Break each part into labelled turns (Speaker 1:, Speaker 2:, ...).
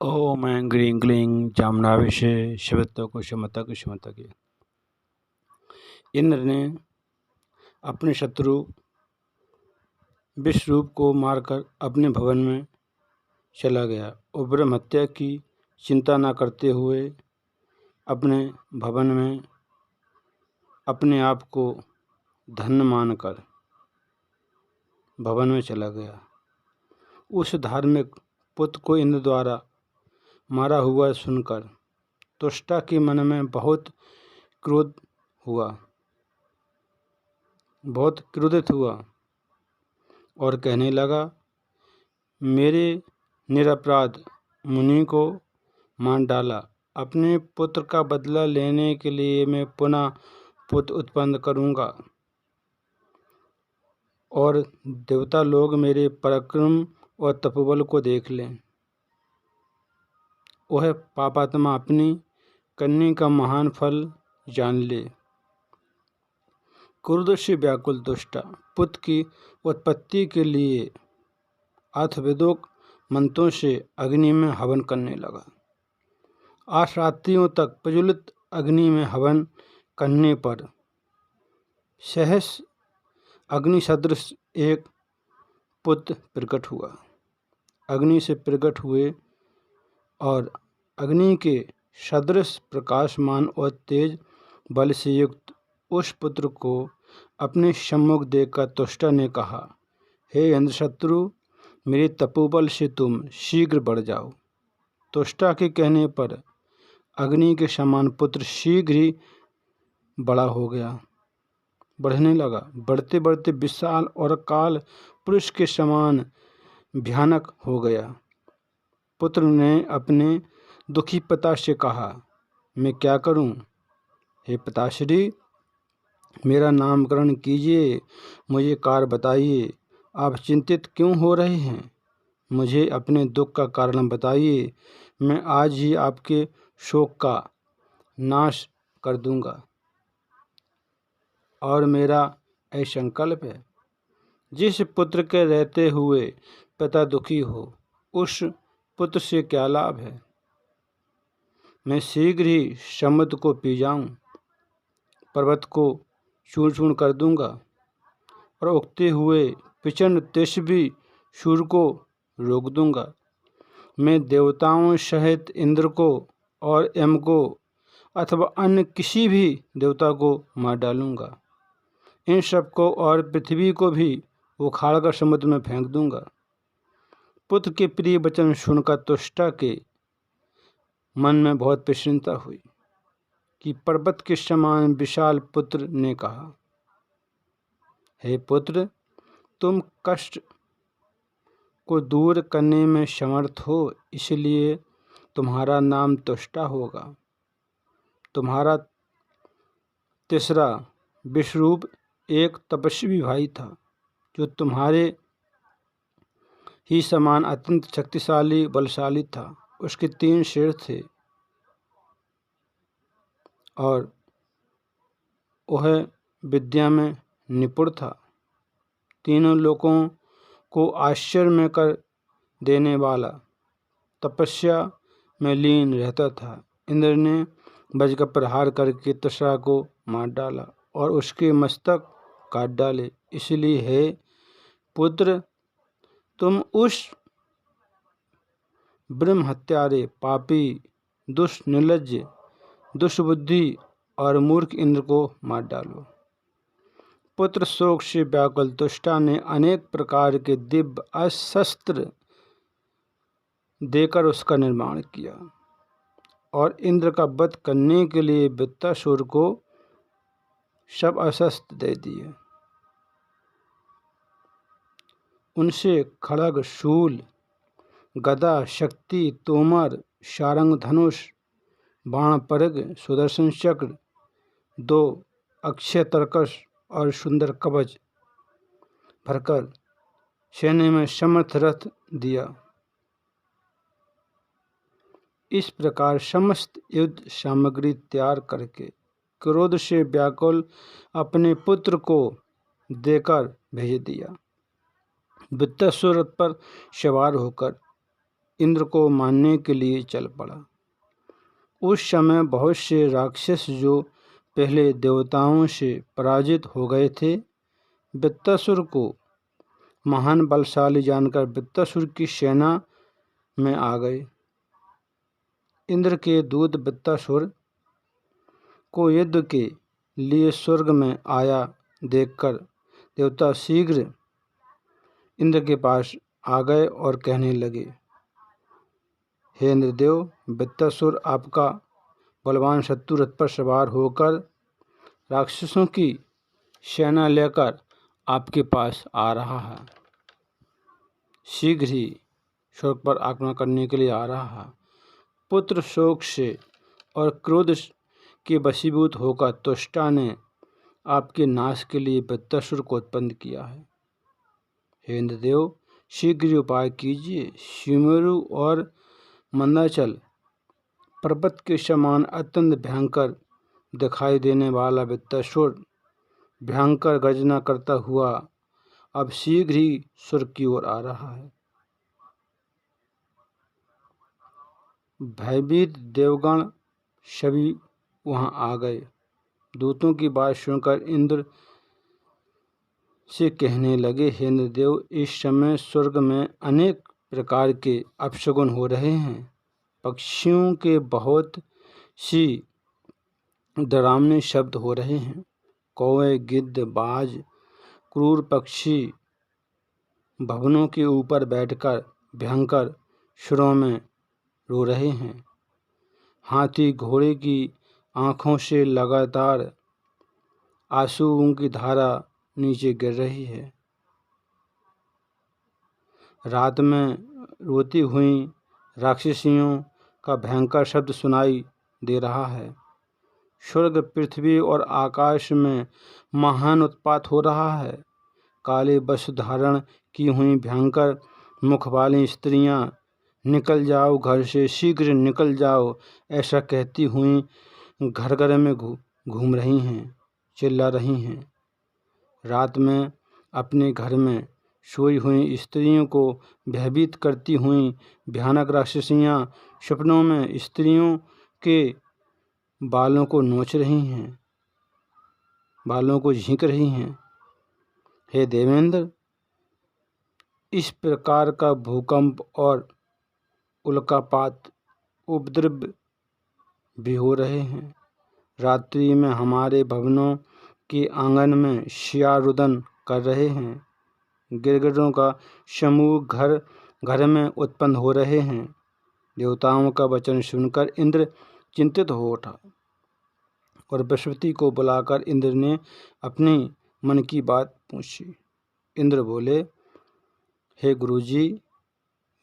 Speaker 1: ओम ऐं ग्रीं ग्लीं जाम्नाविषे शिवत्वकुशमतकुशमतके। इंद्र ने अपने शत्रु विश्वरूप को मारकर अपने भवन में चला गया और ब्रह्म हत्या की चिंता न करते हुए अपने भवन में अपने आप को धन्य मानकर भवन में चला गया। उस धार्मिक पुत्र को इंद्र द्वारा मारा हुआ सुनकर त्वष्टा के मन में बहुत क्रोधित हुआ और कहने लगा, मेरे निरपराध मुनि को मार डाला। अपने पुत्र का बदला लेने के लिए मैं पुनः पुत्र उत्पन्न करूंगा और देवता लोग मेरे पराक्रम और तपोबल को देख लें। वह पापात्मा अपनी करने का महान फल जान ले। क्रोध से व्याकुल दुष्टा पुत्र की उत्पत्ति के लिए अर्थवेदोक मंत्रों से अग्नि में हवन करने लगा। 8 रात्रियों तक प्रज्वलित अग्नि में हवन करने पर सहस अग्नि सदृश एक पुत्र प्रकट हुआ। अग्नि से प्रकट हुए और अग्नि के सदृश प्रकाशमान और तेज बल से युक्त उस पुत्र को अपने सम्मुख देखकर त्वष्टा ने कहा, हे इंद्रशत्रु, मेरे तपोबल से तुम शीघ्र बढ़ जाओ। त्वष्टा के कहने पर अग्नि के समान पुत्र शीघ्र ही बढ़ने लगा। बढ़ते बढ़ते विशाल और काल पुरुष के समान भयानक हो गया। पुत्र ने अपने दुखी पिता से कहा, मैं क्या करूं? हे पिताश्री, मेरा नामकरण कीजिए, मुझे कार्य बताइए। आप चिंतित क्यों हो रहे हैं? मुझे अपने दुख का कारण बताइए। मैं आज ही आपके शोक का नाश कर दूंगा। और मेरा ऐसा संकल्प है, जिस पुत्र के रहते हुए पिता दुखी हो, उस पुत्र से क्या लाभ है? मैं शीघ्र ही समुद्र को पी जाऊं, पर्वत को चूर चूर कर दूंगा और उगते हुए प्रचंड तेजस्वी सूर्य को रोक दूंगा। मैं देवताओं सहित इंद्र को और यम को अथवा अन्य किसी भी देवता को मार डालूंगा। इन सबको और पृथ्वी को भी उखाड़कर समुद्र में फेंक दूंगा। पुत्र के प्रिय वचन सुनकर त्वष्टा के मन में बहुत प्रसन्नता हुई कि पर्वत के समान विशाल पुत्र ने कहा, हे पुत्र, तुम कष्ट को दूर करने में समर्थ हो, इसलिए तुम्हारा नाम त्वष्टा होगा। तुम्हारा तीसरा विश्वरूप एक तपस्वी भाई था, जो तुम्हारे ही समान अत्यंत शक्तिशाली बलशाली था। उसके 3 सिर थे और वह विद्या में निपुण था। तीनों लोगों को आश्चर्य में कर देने वाला तपस्या में लीन रहता था। इंद्र ने वज्र का प्रहार करके त्वष्टा को मार डाला और उसके मस्तक काट डाले। इसलिए हे पुत्र, तुम उस ब्रह्म हत्यारे, पापी, दुष्ट, निर्लज्ज, दुष्टबुद्धि और मूर्ख इंद्र को मार डालो। पुत्र शोक से व्याकुल त्वष्टा ने अनेक प्रकार के दिव्य अस्त्र देकर उसका निर्माण किया और इंद्र का वध करने के लिए वृत्तासुर को सब अस्त्र दे दिए। उनसे खड्ग, शूल, गदा, शक्ति, तोमर, सारंग, धनुष, बाण, परग, सुदर्शन चक्र, 2 अक्षय तरकस और सुंदर कवच भरकर सेना में समर्थ रथ दिया। इस प्रकार समस्त युद्ध सामग्री तैयार करके क्रोध से व्याकुल अपने पुत्र को देकर भेज दिया। वृत्तासुर रथ पर सवार होकर इंद्र को मारने के लिए चल पड़ा। उस समय बहुत से राक्षस जो पहले देवताओं से पराजित हो गए थे, वृत्तासुर को महान बलशाली जानकर वृत्तासुर की सेना में आ गए। इंद्र के दूत वृत्तासुर को युद्ध के लिए स्वर्ग में आया देखकर देवता शीघ्र इंद्र के पास आ गए और कहने लगे, हे इंद्रदेव, वृत्तासुर आपका बलवान शत्रु रथ पर सवार होकर राक्षसों की सेना लेकर आपके पास आ रहा है। शीघ्र ही स्वर्ग पर आक्रमण करने के लिए आ रहा है। पुत्र शोक से और क्रोध के वशीभूत होकर त्वष्टा ने आपके नाश के लिए वृत्तासुर को उत्पन्न किया है। हे इंद्रदेव, शीघ्र उपाय कीजिए। सुमेरु और मंदाचल पर्वत के समान अत्यंत भयंकर दिखाई देने वाला वृत्तासुर भयंकर गर्जना करता हुआ अब शीघ्र ही स्वर्ग की ओर आ रहा है। भयभीत देवगण सभी वहां आ गए। दूतों की बात सुनकर इंद्र से कहने लगे, हे इंद्रदेव, इस समय स्वर्ग में अनेक प्रकार के अपशगुन हो रहे हैं। पक्षियों के बहुत सी डरावने शब्द हो रहे हैं। कौवे, गिद्ध, बाज, क्रूर पक्षी भवनों के ऊपर बैठकर भयंकर सुरों में रो रहे हैं। हाथी घोड़े की आँखों से लगातार आंसुओं की धारा नीचे गिर रही है। रात में रोती हुई राक्षसियों का भयंकर शब्द सुनाई दे रहा है। स्वर्ग, पृथ्वी और आकाश में महान उत्पात हो रहा है। काले वस्त्र धारण की हुई भयंकर मुख वाली स्त्रियां, निकल जाओ घर से, शीघ्र निकल जाओ, ऐसा कहती हुई घर घर में घूम रही हैं, चिल्ला रही हैं। रात में अपने घर में सोई हुई स्त्रियों को भयभीत करती हुई भयानक राक्षसियां सपनों में स्त्रियों के बालों को नोच रही हैं, बालों को झींक रही हैं। हे देवेंद्र, इस प्रकार का भूकंप और उल्कापात उपद्रव भी हो रहे हैं। रात्रि में हमारे भवनों के आंगन में शियार रुदन कर रहे हैं। गिरगिटों का समूह घर घर में उत्पन्न हो रहे हैं। देवताओं का वचन सुनकर इंद्र चिंतित हो उठा और बृहस्पति को बुलाकर इंद्र ने अपनी मन की बात पूछी। इंद्र बोले, हे गुरुजी,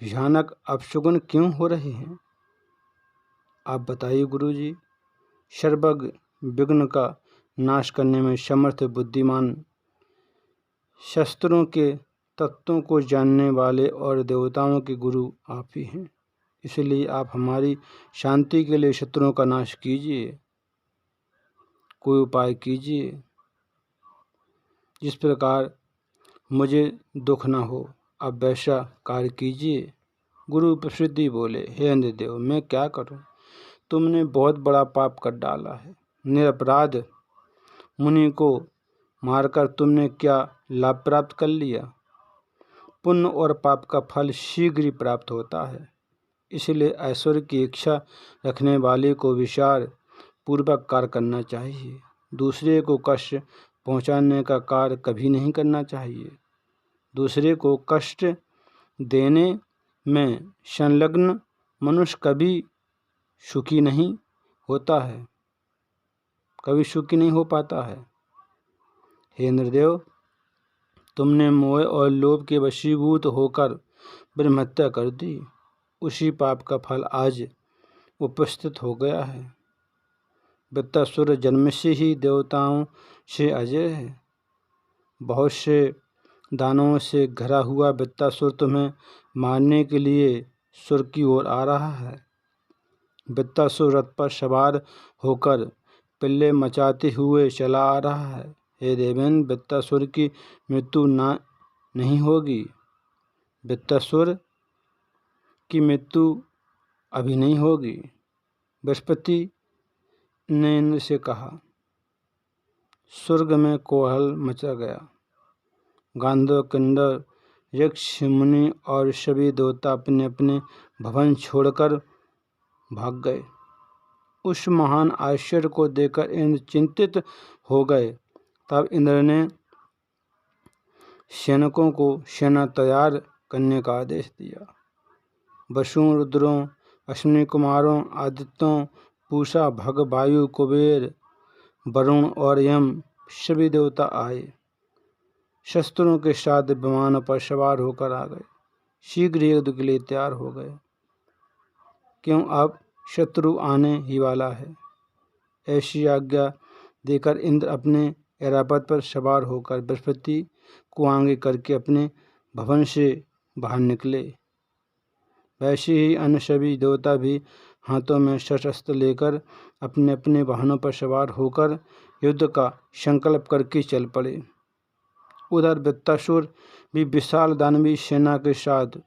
Speaker 1: भयानक अपशगुन क्यों हो रहे हैं? आप बताइए गुरुजी। सर्वज्ञ, विघ्न का नाश करने में समर्थ, बुद्धिमान, शस्त्रों के तत्वों को जानने वाले और देवताओं के गुरु आप ही हैं। इसलिए आप हमारी शांति के लिए शत्रुओं का नाश कीजिए, कोई उपाय कीजिए जिस प्रकार मुझे दुख न हो, आप वैसा कार्य कीजिए। गुरु बृहस्पति बोले, हे इंद्रदेव, मैं क्या करूं? तुमने बहुत बड़ा पाप कर डाला है। निरपराध मुनि को मारकर तुमने क्या लाभ प्राप्त कर लिया? पुण्य और पाप का फल शीघ्र ही प्राप्त होता है। इसलिए ऐश्वर्य की इच्छा रखने वाले को विचार पूर्वक कार्य करना चाहिए। दूसरे को कष्ट पहुंचाने का कार्य कभी नहीं करना चाहिए। दूसरे को कष्ट देने में संलग्न मनुष्य कभी सुखी नहीं होता है, कभी सुखी नहीं हो पाता है। हे इंद्रदेव, तुमने मोह और लोभ के वशीभूत होकर ब्रह्महत्या कर दी। उसी पाप का फल आज उपस्थित हो गया है। वृत्तासुर जन्म से ही देवताओं से अजय है। बहुत से दानवों से घिरा हुआ वृत्तासुर तुम्हें मारने के लिए स्वर्ग की ओर आ रहा है। वृत्तासुर रथ पर सवार होकर पिल्ले मचाते हुए चला आ रहा है। हे देवेंद्र, वृत्तासुर की मृत्यु नहीं होगी। वृत्तासुर कि मृत्यु अभी नहीं होगी। बृहस्पति ने इंद्र से कहा। स्वर्ग में कोहल मचा गया। गांधर्व, किन्नर, यक्ष, मुनि और सभी देवता अपने अपने भवन छोड़कर भाग गए। उस महान आश्चर्य को देखकर इंद्र चिंतित हो गए। तब इंद्र ने सैनिकों को सेना तैयार करने का आदेश दिया। वसुओं, रुद्रों, अश्विनी कुमारों, आदित्यों, पूषा, भग, वायु, कुबेर, वरुण और यम सभी देवता आए। शस्त्रों के साथ विमानों पर सवार होकर आ गए। शीघ्र ही युद्ध के लिए तैयार हो गए, क्यों अब शत्रु आने ही वाला है। ऐसी आज्ञा देकर इंद्र अपने ऐरावत पर सवार होकर बृहस्पति को आगे करके अपने भवन से बाहर निकले। वैसे ही अन्य सभी देवता भी हाथों में शस्त्र लेकर अपने अपने वाहनों पर सवार होकर युद्ध का संकल्प करके चल पड़े। उधर वृत्तासुर भी विशाल दानवी सेना के साथ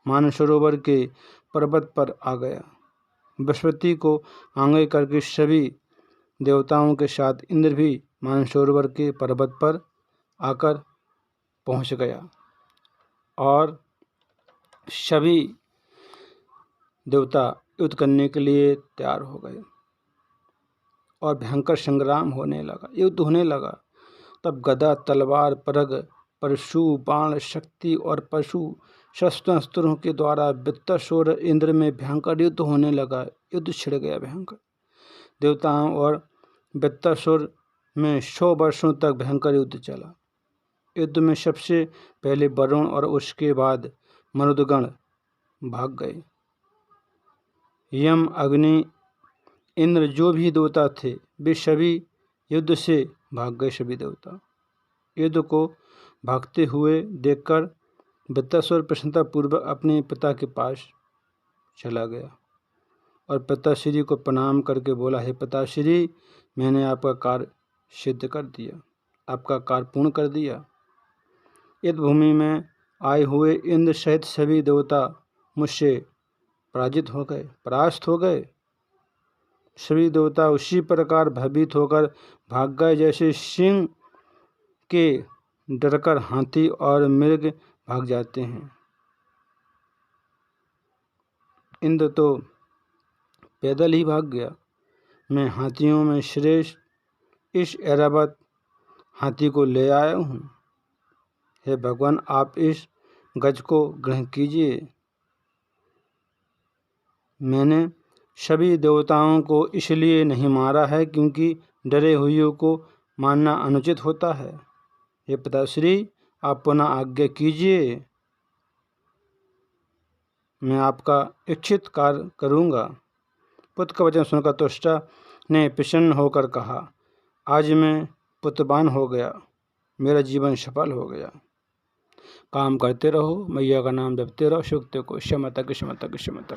Speaker 1: मानसरोवर के पर्वत पर आ गया। बृहस्पति को आगे करके सभी देवताओं के साथ इंद्र भी मानसरोवर के पर्वत पर आकर पहुंच गया और सभी देवता युद्ध करने के लिए तैयार हो गए और भयंकर संग्राम होने लगा, युद्ध होने लगा। तब गदा, तलवार, परग, परशु, बाण, शक्ति और पशु शस्त्रों के द्वारा वृत्तासुर इंद्र में भयंकर युद्ध होने लगा। युद्ध छिड़ गया भयंकर। देवताओं और वृत्तासुर में 100 वर्षों तक भयंकर युद्ध चला। युद्ध में सबसे पहले वरुण और उसके बाद मरुदगण भाग गए। यम, अग्नि, इंद्र जो भी देवता थे वे सभी युद्ध से भाग गए। सभी देवता युद्ध को भागते हुए देखकर वृत्तासुर प्रसन्नतापूर्वक अपने पिता के पास चला गया और पिताश्री को प्रणाम करके बोला, हे पिताश्री, मैंने आपका कार्य सिद्ध कर दिया, आपका कार्य पूर्ण कर दिया। युद्ध भूमि में आए हुए इंद्र सहित सभी देवता मुझसे पराजित हो गए, परास्त हो गए। सभी देवता उसी प्रकार भयभीत होकर भाग गए जैसे सिंह के डरकर हाथी और मृग भाग जाते हैं। इंद्र तो पैदल ही भाग गया। मैं हाथियों में श्रेष्ठ इस ऐरावत हाथी को ले आया हूँ। हे भगवान, आप इस गज को ग्रहण कीजिए। मैंने सभी देवताओं को इसलिए नहीं मारा है क्योंकि डरे हुए को मारना अनुचित होता है। हे पिताश्री, आप पुनः आज्ञा कीजिए, मैं आपका इच्छित कार्य करूँगा। पुत्र का वचन सुनकर त्वष्टा ने प्रसन्न होकर कहा, आज मैं पुत्रवान हो गया, मेरा जीवन सफल हो गया। काम करते रहो, मैया का नाम जपते रहो, शुक्ति को क्षमता।